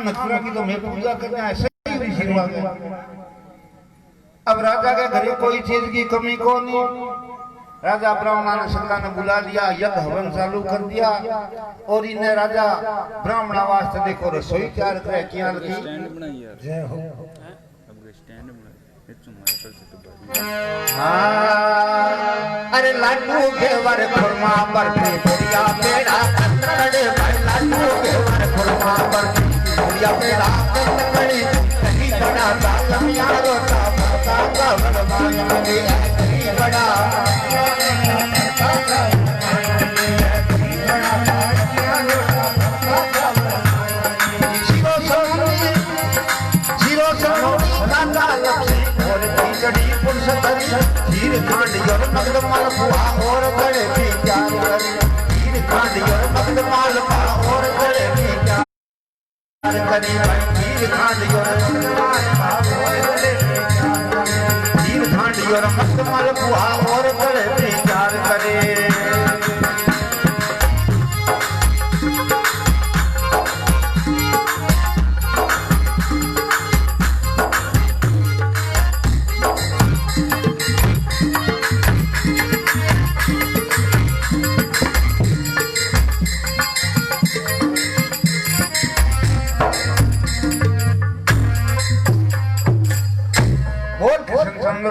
नखरा की तो मैं पूजा करना है सही आशीर्वाद है। अब राजा के घरे कोई चीज की कमी को नहीं। राजा ब्राह्मणा ने संता ने बुला लिया, यज्ञ हवन चालू कर दिया और इन्हें राजा ब्राह्मणा वास्ते देखो रसोई तैयार करे किया लगी। जय हो। अरे लाडू घेवर खुरमा बर्फी बुढ़िया पेड़ा कन्नड़ भाई लाडू घेवर खुरमा बर्फी बुढ़िया पेड़ा कन्नड़ कहीं बड़ा दालम यारो ता बता गवन मांगे कहीं बड़ा खीर खांड और नगद मालपुआ और बड़े भी प्यार करे। खीर खांड और नगद मालपुआ और बड़े भी प्यार करे। खीर खांड और नगद मालपुआ और बड़े भी प्यार करे। खीर खांड और नगद मालपुआ और बड़े भी प्यार करे।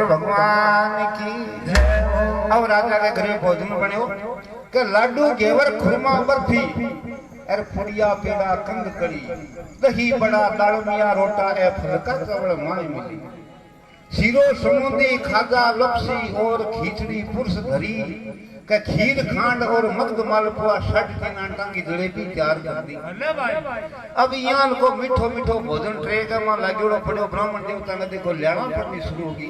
भगवान की। अब राजा के घरे भोजन बनो के लाडू घेवर खुरमा बर्फी और फुड़िया पेड़ा कंद कड़ी दही बड़ा दालमिया रोटा ए फलका चावल माई मिली। सीरो समुंदी खाजा लपसी और खिचड़ी पुरुष धरी के खीर खांड और मगध मालपुआ षट टीना टांगी जलेबी तैयार कर दी। अब यहाँ को मीठो मीठो भोजन ट्रे का मां लागोड़ो पड़ो। ब्राह्मण देवता ने देखो ल्याणा पड़नी शुरू होगी।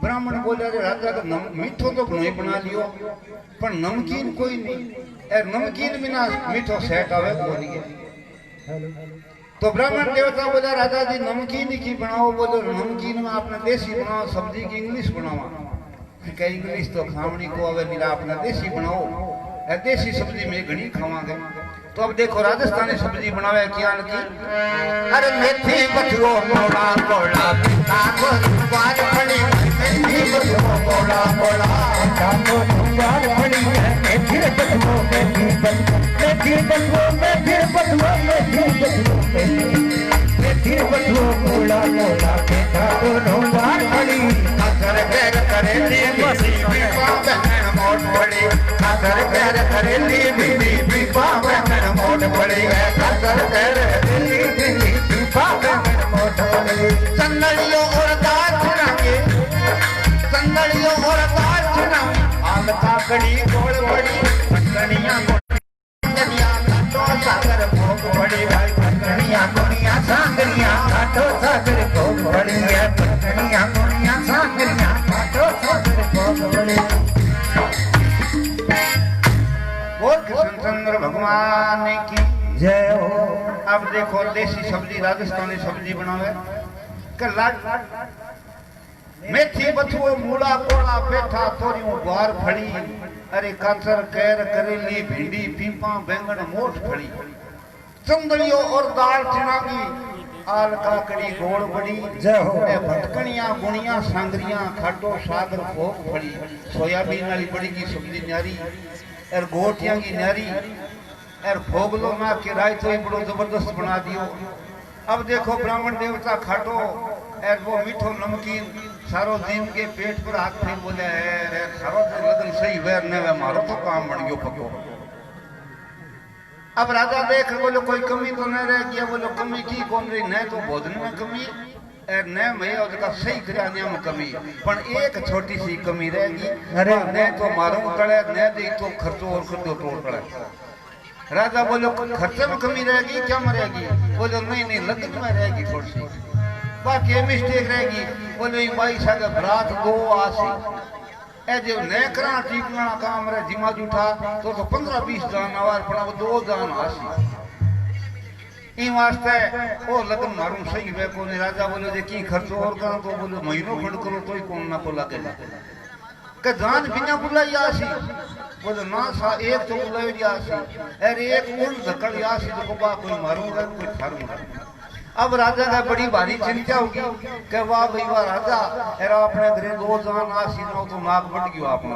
ब्राह्मण बोले राजा का मीठो तो घणो बना लियो पर नमकीन कोई नहीं। नमकीन बिना मीठो सेट आवे बोली। तो ब्राह्मण देवता बोला राजा जी नमकीन की बनाओ। बोलो नमकीन में आपने देसी बनाओ, सब्जी की इंग्लिश बनाओ। क्या इंग्लिश तो खावनी को आवे निरा अपना देसी बनाओ। देसी सब्जी में घनी खावांगे। तो अब देखो राजस्थानी सब्जी बनावे क्या की। अरे मेथी बथुओ मोड़ा मोड़ा काको बाज पड़ी मेथी बथुओ मोड़ा मोड़ा काको बाज पड़ी मेथी बथुओ मेथी बथुओ मेथी बथुओ मेथी बथुओ मोड़ा मोड़ा के काको बाज पड़ी अगर पैर करेली बीबी बीपा बहन मोट पड़ी। अगर पैर करेली बीबी बीपा बहन मोट पड़ी। अगर करेली बीबी बीपा बहन मोट पड़ी। संदड़ियों और दाल चुनाके संदड़ियों और दाल चुनाके आल काकड़ी गोल पड़ी। पटकनिया गोलियां काटो सागर भोग पड़ी। भाई पटकनिया गोलियां सांगरिया काटो सागर भोग पड़ी। पटकनिया गोलियां सांगरिया काटो सागर भोग पड़ी। कृष्णचंद्र भगवान की जय हो। अब देखो देसी सब्जी राजस्थानी सब्जी बनावे के मेथी बथुओ मूला कोड़ा पेठा तोरियों ग्वार फड़ी। अरे काचर कैर करेली भिंडी पीपा बैंगन मोट फड़ी। चंदड़ियों और दाल चिनागी आल काकड़ी गोड़ बड़ी। जय हो। भटकनिया गुणिया सांगरिया खाटो सागर भोग फड़ी। सोयाबीन वाली बड़ी की सब्जी न्यारी और गोटियां की न्यारी और भोगलो ना के राय तो ही बड़ो जबरदस्त बना दियो। अब देखो ब्राह्मण देवता खाटो और वो मीठो नमकीन सारो दिन के पेट पर हाथ फेर बोले है सारो लगन सही वेर ने वे मारो तो काम बन गयो पक्को। अब राजा देख बोलो कोई कमी तो न रह गया। बोलो कमी की कौन रही न तो भोजन में कमी न मैं उसका सही कराने में कमी पर एक छोटी सी कमी रहेगी। अरे न तो मारूं टले न दे तो खर्चो और कर दो तोड़ पड़े। राजा बोलो खर्चे में कमी रहेगी क्या मरेगी। बोलो नहीं लगन में रहेगी थोड़ी सी बाकी मिस्टेक रहेगी। बोलो बाई सागर बरात दो आसी ए जो न करा टीकना काम रे जिमा जूठा तो 15-20 जान आवार पड़ा 2 जान आसी। ई वास्ते ओ लगन मारू सही वे को राजा बोलो जे की खर्चो और करा तो बोलो महीनो खंड करो तो ही कौन ना को लगे। के जान बिना बुलाई आसी बोले ना सा एक तो बुलाई आसी अरे एक उन धकड़ आसी तो बा कोई मारूंगा कोई ठारूंगा। अब राजा का बड़ी भारी चिंता होगी कि वाह भाई वाह राजा एरा अपने घरे दो जान आसी नो तो नाक बढ़ गयो आपने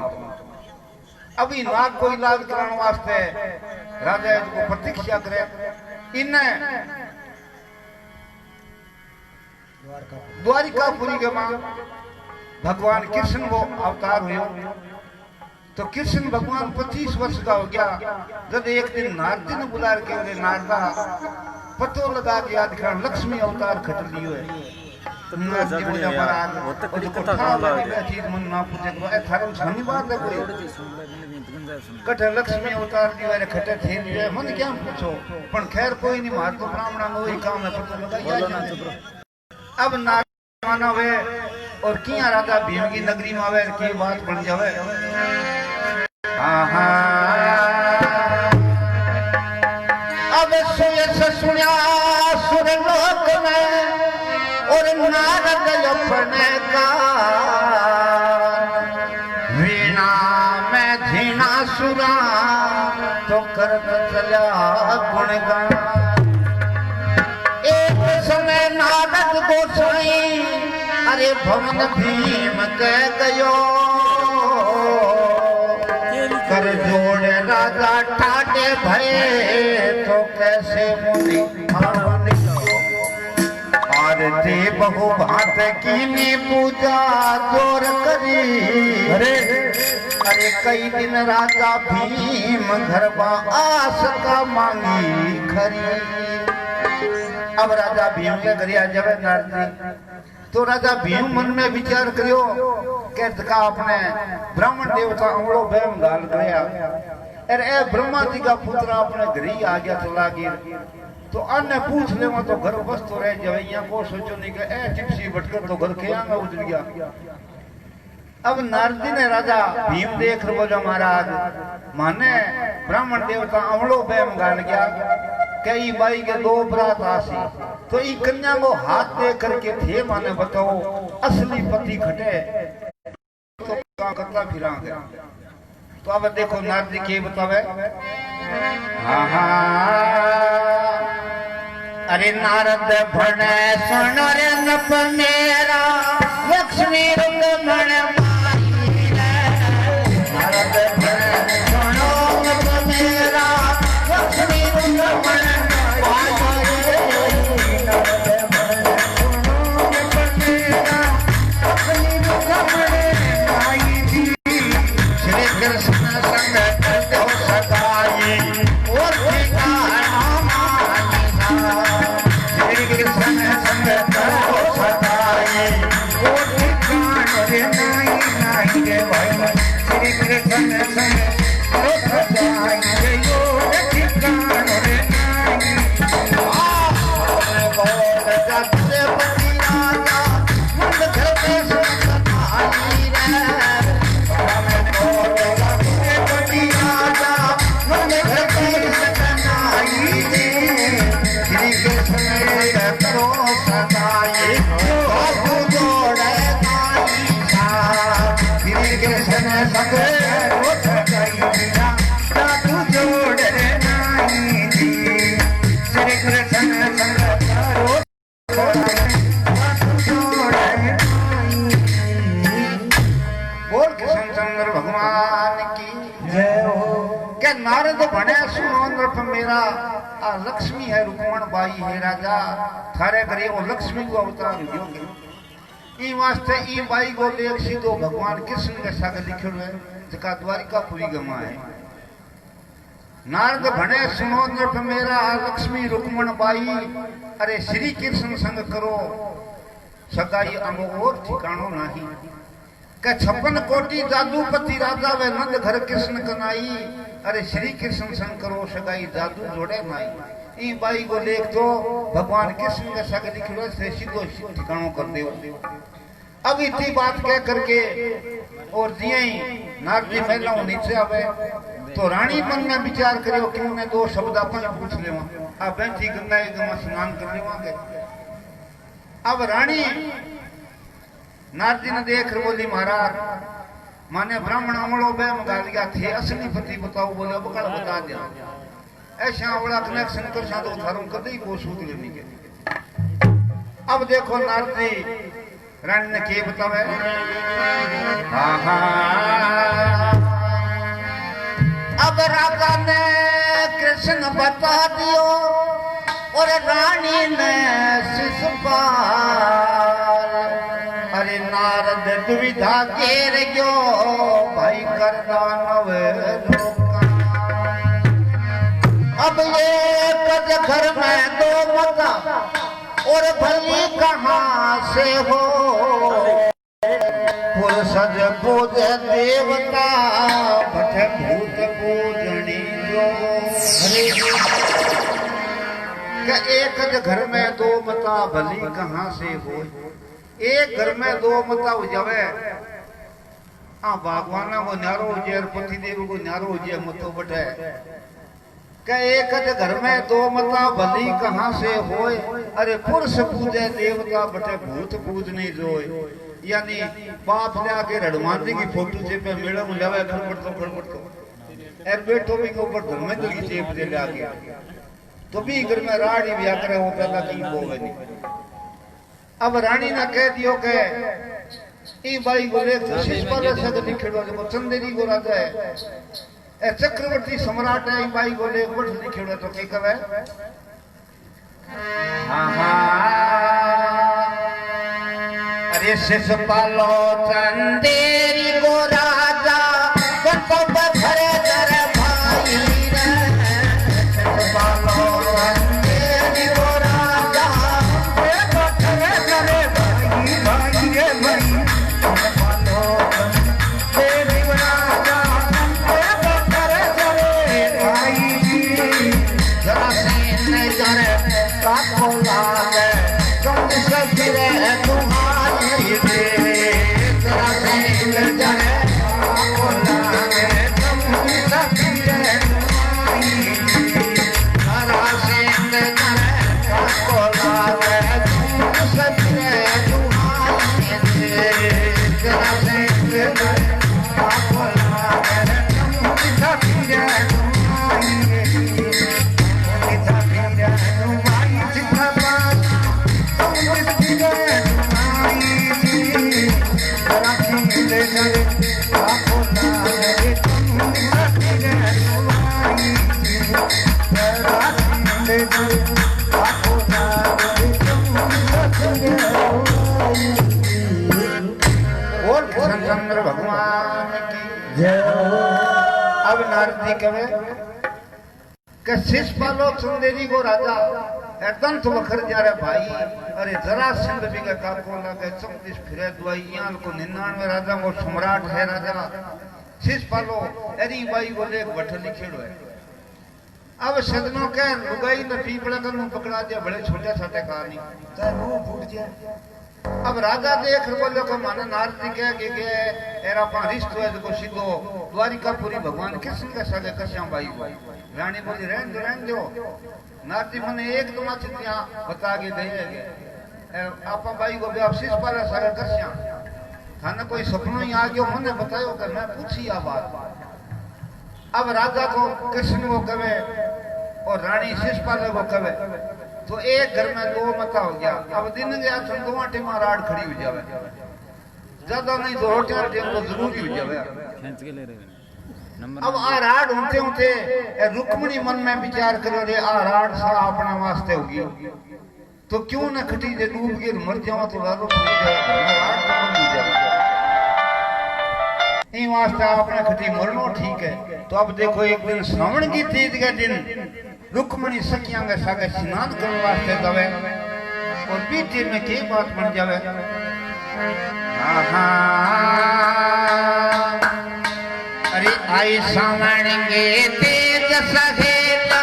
अभी नाक को इलाज कराने वास्ते राजा इसको प्रतीक्षा करे इन्हें द्वारिकापुरी के मां भगवान कृष्ण वो अवतार हुए तो कृष्ण भगवान 25 वर्ष का हो गया जब एक दिन नारदी ने बुला के बोले नारदा पतो लगा के याद कर लक्ष्मी अवतार खट लियो है नारदी बोले महाराज वो तो कथा वाली चीज मन ना पूछे को ए थारे सानी बात है कोई कठे लक्ष्मी अवतार दियो रे खटे थे रे मन क्या पूछो पण खैर कोई नहीं मार तो ब्राह्मणा में वही काम है पतो लगा अब नारद मानव है और किया राजा भीम की नगरी में आवे की बात बन जावे अब सुनिया सुरलोक में और नारद अपने का वीणा में धीना सुरा तो करत चला गुणगान एक समय नारद गोसाई अरे भवन भीम कह गयो कर जोड़े राजा ठाटे भये तो कैसे मुनि और दे बहु भात की पूजा जोर करी अरे कई दिन राजा भीम घर आस का मांगी खरी। अब राजा भीम के घर जब नारदी तो राजा भीम मन में विचार करियो के का अपने ब्राह्मण देवता अमलो बहम गाल गया अरे ए ब्रह्मा जी का पुत्र अपने घर ही आ गया चला गया तो अन्य पूछ ले तो घर बस तो रह जावे यहाँ को सोचो नहीं कि ए चिप्सी भटकर तो घर के आंगा उजड़ गया। अब नारदी ने राजा भीम देख रो बोलो महाराज माने ब्राह्मण देवता अमलो बहम गाल गया कई बाई के दो बरात आसी तो ई कन्या को हाथ दे करके थे माने बताओ असली पति खटे तो का करता फिरा गया। तो अब देखो नारदी के बतावे अरे नारद भणे सुन रे नपनेरा लक्ष्मी रंग भणे माई नारद भणे सुनो नपनेरा लक्ष्मी रंग भणे नारद भणे सुनो नृप मेरा आ लक्ष्मी है रुक्मण बाई है राजा थारे घरे वो लक्ष्मी को अवतार होगे ई वास्ते ई बाई को देख सीधो भगवान कृष्ण के सागे लिखियो है जका द्वारिकापुरी गमा है नारद भणे सुनो नृप मेरा आ लक्ष्मी रुक्मण बाई अरे श्री कृष्ण संग करो सगाई अमो और ठिकानो नाही के 56 कोटि जादूपति राजा वे नंद घर कृष्ण कनाई अरे श्री कृष्ण संग करो सगाई जादू जोड़े माई ई बाई को लेख तो भगवान कृष्ण के सागे लिखियो से सीधो ठिकानो कर दे। अब इतनी बात कह करके और जिये नारदी महिला नीचे आवे तो रानी मन में विचार करियो क्यों ने दो शब्द अपन पूछ लेवा आ बैठी गंगा में स्नान कर लेवा के। अब रानी नारदी ने देख बोली महाराज माने ब्राह्मण अमड़ो बे मगा लिया थे असली पति बताओ बोले बकल बता दिया ऐसा अवड़ा कनेक्शन कर सा तो थारों कदे को सूद लेनी के अब देखो नारद जी रानी ने के बतावे अब राजा ने कृष्ण बता दियो और रानी ने शिशुपाल अरे नारद दुविधा घेर गयो भाई करना नवे लोका अब ये कद घर में दो मता और भली कहाँ से हो पुरुषज पूजे देवता भटे भूत पूजनी जो एक घर में दो मता भली कहाँ से हो एक घर में दो मता हो जावे हाँ भगवान को न्यारो हो जाए पति देव को न्यारो हो जाए मतो बटे एक घर में दो मता भली कहाँ से होए अरे पुरुष पूजे देवता बटे भूत पूज नहीं जोए यानी बाप ले आके हनुमान जी की फोटो से पे मेड़ा में जावे खड़पड़ तो एर बेटो भी के ऊपर घर में तो की चेप दे आके तो भी घर में राड़ी ब्याह करे वो पहला की होवे नहीं अब रानी ने कह दियो के ई बाई बोले कोशिश पर सद निखड़ो जो चंदेरी को राजा है ए चक्रवर्ती सम्राट है बाई बोले बढ़ लिखेड़ो तो के कवे अरे शिशुपालो चंदेरी को राजा कतब भरे दर भाई रे शिशुपालो चंदेरी को राजा कतब भरे दर भाई भाई रे भाई शिशुपालो चंदेरी को राजा काको लागे तुम सफिरे तुम्हारी दे जरा से जाए काको लागे तुम सफिरे तुम्हारी जरा से जाए काको लागे तुम सफिरे तुम्हारी दे जरा से जाए काको लागे तुम सफिरे चंद्र भगवान की जय। अब नारद जी कहे कि शिशुपालो चंदेरी को राजा दंत वखर जा रहे भाई अरे जरा सिंध भी का काको लगे 34 फिरे दुआइयां को 99 राजा को सम्राट है राजा शिशुपालो एरी बाई बोले बठ लिखेड़ो है अब सदनों के लुगाई न पीपड़ा कर पकड़ा दिया बड़े छोटे छोटे कहानी चाहे मुंह फूट जाए अब राजा देख बोलो का माना नारद जी कह के एरा पा रिश्तो है को सीधो द्वारिकापुरी भगवान कृष्ण के सागे कश्याम बाई रानी बोली रहन दो नारद जी मने एक तो माच ત્યાં बता के दे गए आपा बाई को शिश पर सागे कश्याम थाने कोई सपनो ही आ गयो मने बतायो कि मैं पूछी आ बात अब राजा को कृष्ण को कहे और रानी शिशुपाल को कहे तो एक घर में दो मता हो गया अब दिन गया तो दो टीमा राड खड़ी हो जावे ज्यादा नहीं तो रोटियां टीम तो जरूरी हो जावे खींच के ले रहे अब आ राड होते होते रुक्मणी मन में विचार करो रे आ राड सारा अपने वास्ते होगी तो क्यों न खटी जे डूब के मर जाओ तो लालो हो जाए राड तो बंद हो जाए ई वास्ते आपने खटी मरनो ठीक है तो अब देखो एक दिन श्रावण की तीज के दिन रुक्मणी सखियां के सागे स्नान करने वास्ते जावे और बीते में के बात बन जावे अरे आई श्रावण के तीज सहेता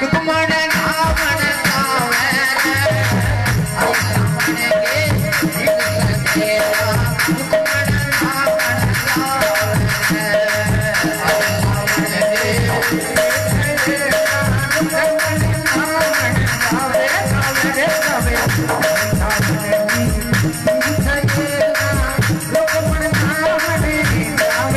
रुक्मण नावन गावे आई श्रावण के तीज सहेता रुक्मण नावन गावे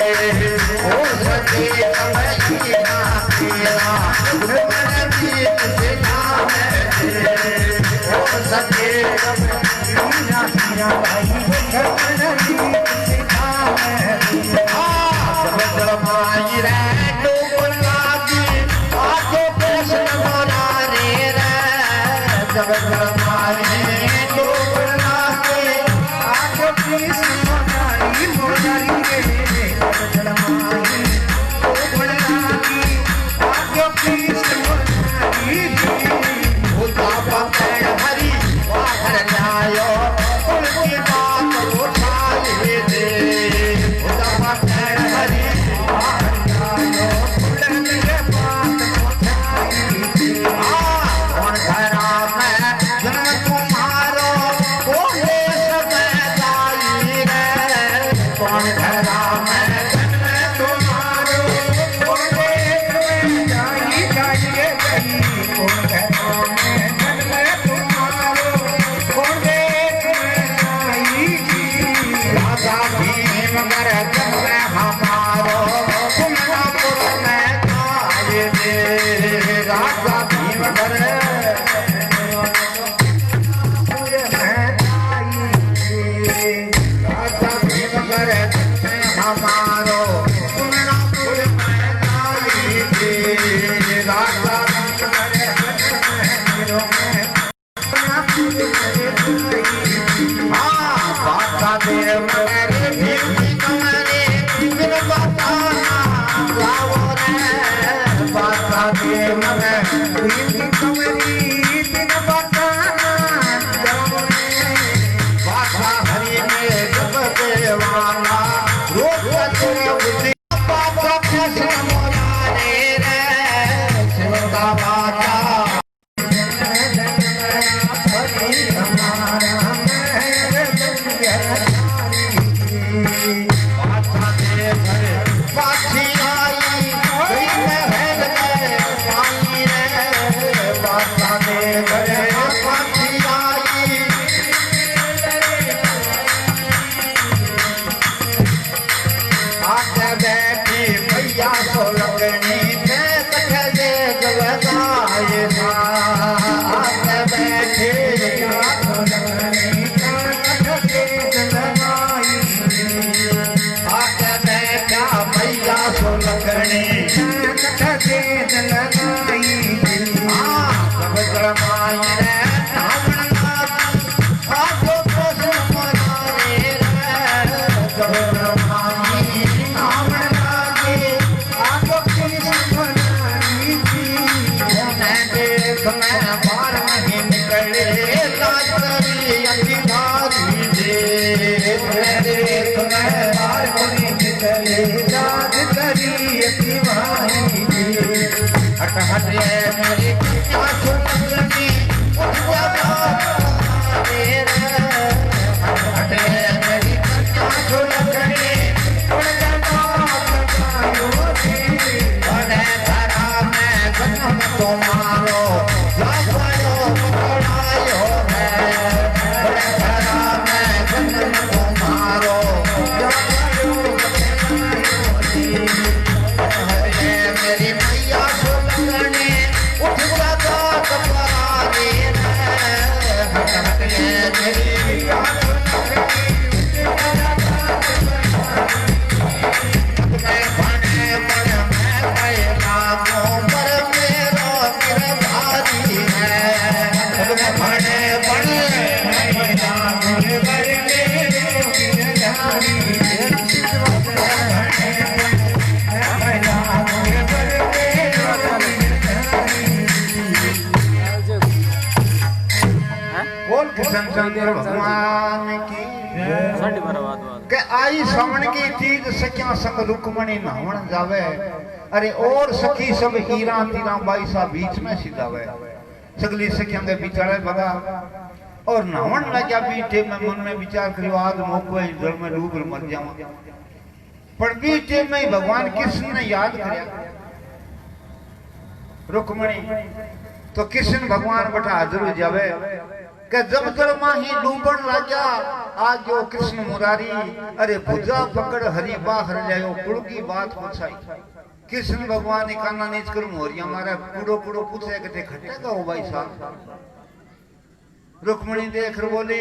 ओ सके कमैया तेरा गुरमन गीत से नाम है ओ सके कमैया तेरा गुरमन गीत से नाम है जब माई रे डूबन लागी आगे कृष्ण मोरा रे जब माई डूबन लागी आगे कृष्ण मोरा रे जब माई डूबन लागी आगे कृष्ण मोरा रे भूता पकड़ हरि वाहर जायो उनकी बात उठाए दे भूता पकड़ हरि चंद्र भगवान की के आई श्रवण की चीज सखिया संग रुक्मणी नहावन जावे अरे और सखी सब हीरा तीरा बाई सा बीच में सिधावे सगली सखिया के बिचारे बगा और नहावन लग्या बीटे में मन में विचार करियो आज मोको जल में डूब मर जाऊं पर बीटे में भगवान कृष्ण ने याद करया रुक्मणी तो कृष्ण भगवान बटा हाजिर हो जावे કે જબ જળમાં ही डूबण लाग्या आज जो कृष्ण मुरारी अरे भुजा पकड़ हरि बाहर लायो कुल की बात पूछाई कृष्ण भगवान ने काना नीच कर मोरिया मारा कूड़ो कूड़ो पूछे कि खटेगा हो भाई साहब रुक्मणी देख र बोली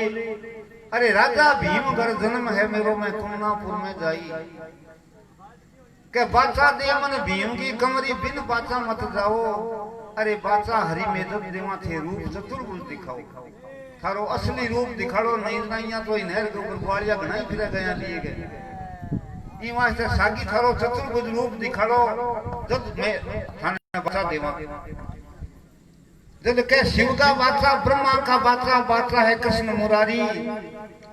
अरे राजा भीम घर जन्म है मेरो मैं कुमनापुर में जाई के बाचा दे मन भीम की कमरी बिन बाचा मत जाओ अरे बाचा हरि में जब देवा थे रूप चतुर्भुज दिखाओ थारो असली रूप दिखाड़ो नहीं नहीं तो नहर के ऊपर ग्वालिया घनाई फिर गया लिए गए ई वास्ते सागी थारो चतुर्भुज रूप दिखाड़ो जब मैं थाने बचा देवा जब के शिव का बाचा ब्रह्मा का बाचा है कृष्ण मुरारी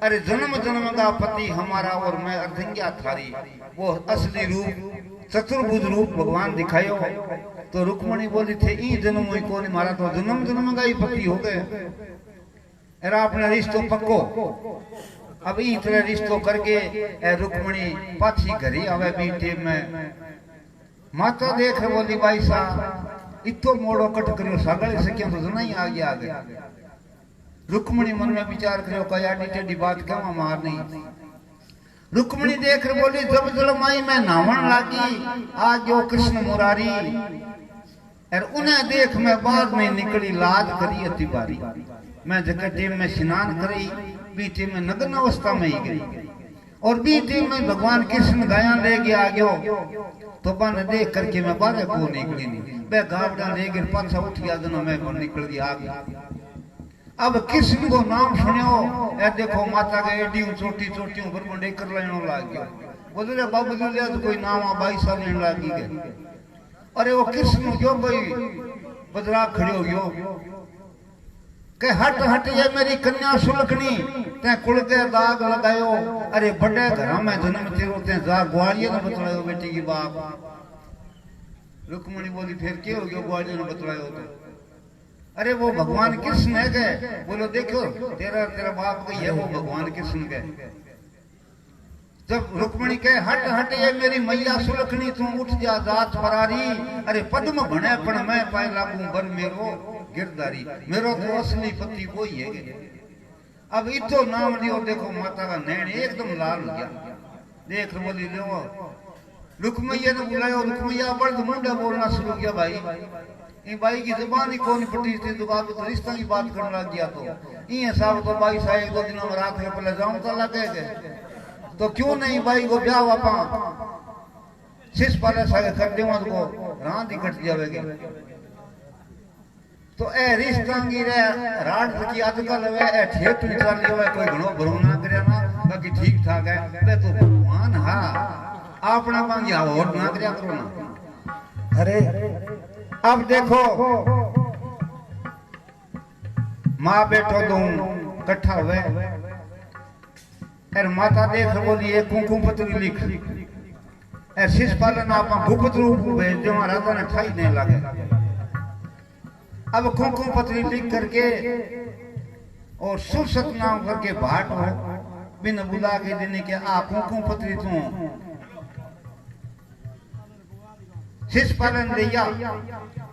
अरे जन्म जन्म का पति हमारा और मैं अर्धंग्या थारी वो असली रूप चतुर्भुज रूप भगवान दिखायो तो रुक्मणी बोली थे ई जन्म हुई कौन मारा तो जन्म जन्म का ही पति हो गए एरा अपना रिश्तो पक्को अब ई तरह रिश्तो करके रुक्मणी पाछी घरी आवे बीटे में माता देख बोली भाई सा इतो मोड़ो कट करियो सागले से क्यों तो जना ही आ गया रुक्मणी मन में विचार करियो कया टेढ़ी बात क्यों मार नहीं रुक्मणी देख र बोली जब जलमाई में नावण लागी आज जो कृष्ण मुरारी और उन्हें देख मैं बाहर में निकली लाज करी अति बारी मैं जगह टेम में स्नान करी बीते में नग्न अवस्था में ही गई और बीते में भगवान कृष्ण गाया ले गया गयो तो बन देख करके मैं बारे को निकली नहीं मैं गावड़ा ले गिर पाछा उठ गया जना मैं को निकल गया आगे अब कृष्ण को नाम सुनियो ए देखो माता के एडी चोटी चोटी ऊपर बंडे कर लेनो लाग गयो बोले बाबू जी ले कोई नाम आ 22 साल लेने लागी गए अरे वो कृष्ण जो कोई बदरा खड़े हो गयो के हट हट ये मेरी कन्या सुलखनी ते कुल के दाग लगायो अरे बड़े घर में जन्म तेरो ते जा ग्वालिया ने बतलायो बेटी की बाप रुक्मणी बोली फिर क्या हो गया ग्वालिया ने बतलायो तो अरे वो भगवान कृष्ण है के बोलो देखो तेरा तेरा बाप को है वो भगवान कृष्ण के जब रुक्मणी कहे हट हट ये मेरी मैया सुलखनी तू उठ जा जात फरारी अरे पद्म बने पण मैं पाए लागू बर मेरो गिरधारी मेरो तो असली पति वही है अब इतो नाम लियो देखो माता का नैन एकदम लाल हो गया देख बोली लो रुक्मैया ने बुलाया रुक्मैया बड़ मुंडा बोलना शुरू किया भाई ये भाई की जुबान ही कौन फटी थी तो आप तो रिश्ता की बात करने लग गया तो ये साहब तो भाई साहब 2 दिनों में रात में पहले जाऊं तो लगे तो क्यों नहीं भाई को ब्याह वापा शिष पाले सागे कर देवा को रात ही कट जावेगी तो ए रिश्ता की रे रात की आजकल वे ए ठेठ निकाल लियो कोई घणो भरो ना करया ना बाकी ठीक ठाक है बे तो भगवान हां अपना मांगी और ना करया करो ना अरे अब देखो मां बेटो दूं इकट्ठा हुए और माता देख बोली एक कुंकुम पत्री लिख और शिष पालन आप गुप्त रूप भेज दो राजा ने ठाई नहीं लगे अब कुंकुम पत्री लिख करके और सुसत नाम करके भाट हो बिन बुला के देने के आ कुंकुम पत्री तू शिष पालन दिया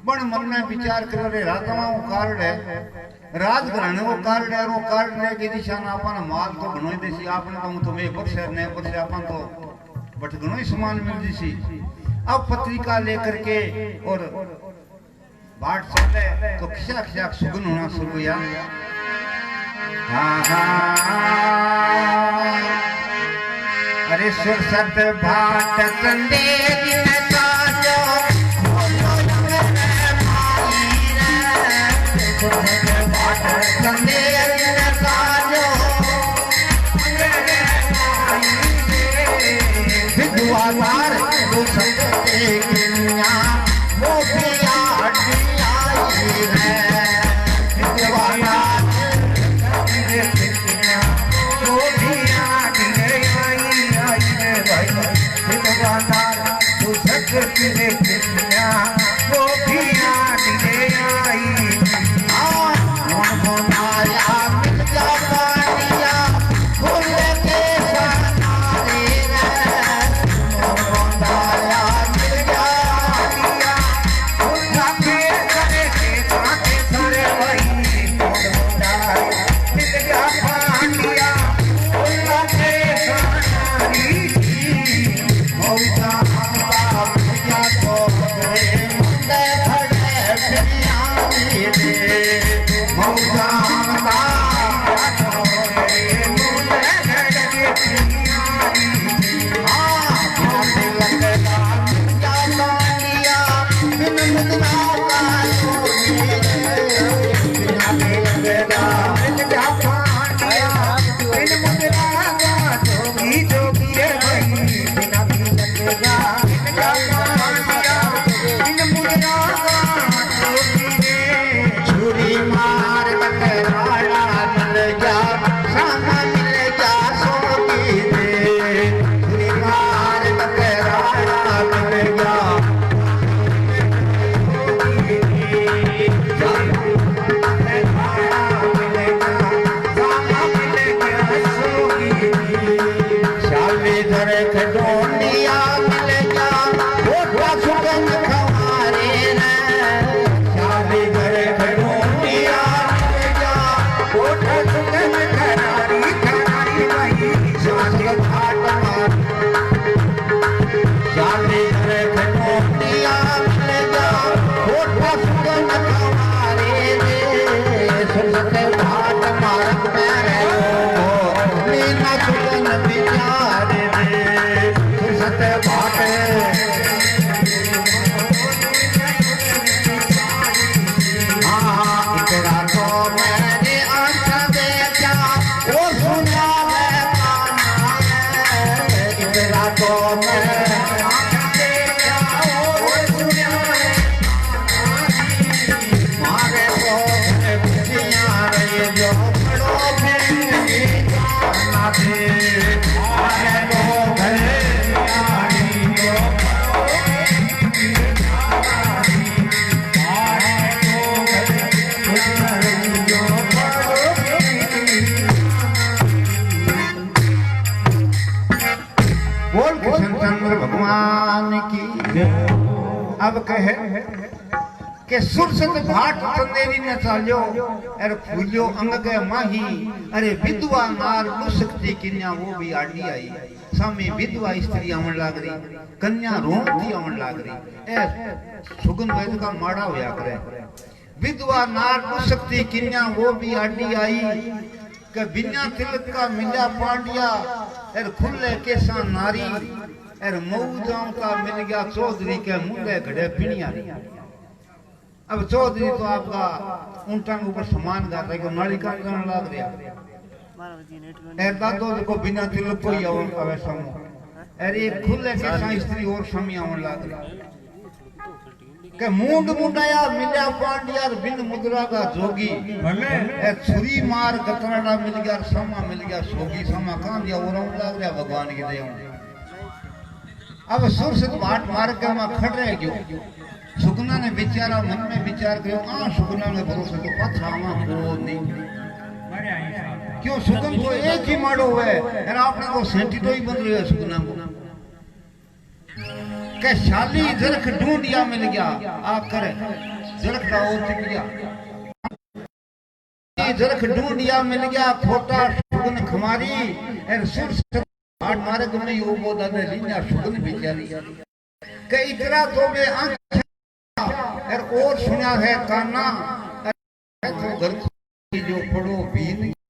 बण मन में विचार कर रे राजाओं कार्ड है राजघराने वो कार्ड है वो कार्ड ने की दिशा ना अपन माल तो घणो ही देसी आपने तो तुम्हें बक्सर ने बक्सर अपन तो बट घणो ही सामान मिल दिसी अब पत्रिका लेकर के और बाट चले तो खिसा खिसा सुगन होना शुरू हुआ हाँ हाँ अरे सुरसत भाट संदेश में साजो बोलो सुरसत भाट संदेश में साजो विद्वादार दो संते किन्या वो पिया हटिया है विद्वादार किन्या वो पिया भगवान की। अब कहे के सुरसत भाट चंदेरी ने चाल्यो अरे फूलियो अंग के माही अरे विधवा नार दुसकती कन्या वो भी आड़ी आई सामे विधवा स्त्री आवन लाग रही कन्या रोती आवन लाग रही ए सुगन वैद का माड़ा होया करे विधवा नार दुसकती कन्या वो भी आड़ी आई के बिना तिलक का मिला पांडिया अरे खुले केसा नारी अरे मऊजाओं का मिल गया चौधरी के मुंडे घड़े पिनिया। अब चौधरी तो आपका ऊंटा के ऊपर समान गा रहा है नालिका गाना लाग रहा है दादो देखो बिना तिलक कोई आवे समूह अरे एक खुले के स्त्री और समी आवन लाग रही के मुंड मुंडाया मिल्या पांडिया बिन मुद्रा का जोगी ए छुरी मार गतराड़ा मिल गया समा मिल गया सोगी समा कहां दिया और लाग रहा भगवान की दया। अब सुरसत भाट मार के वहां खड़ रह गयो सुगना ने बेचारा मन में विचार करो आ सुगना ने भरोसे तो पथरावा को नहीं क्यों सुगन को एक ही माड़ो है और आपने को सेंटी तो ही बन रही है सुगना को के शाली जरख ढूंढिया मिल गया आकर जरख का ओ गया जरख ढूंढिया मिल गया खोटा सुगन खमारी और सुरसत भाट मारे को नहीं वो बोदा ने लीना सुगन बेचारी के इतना तो बे आंख और सुना है काना तो घर जो पड़ो बीन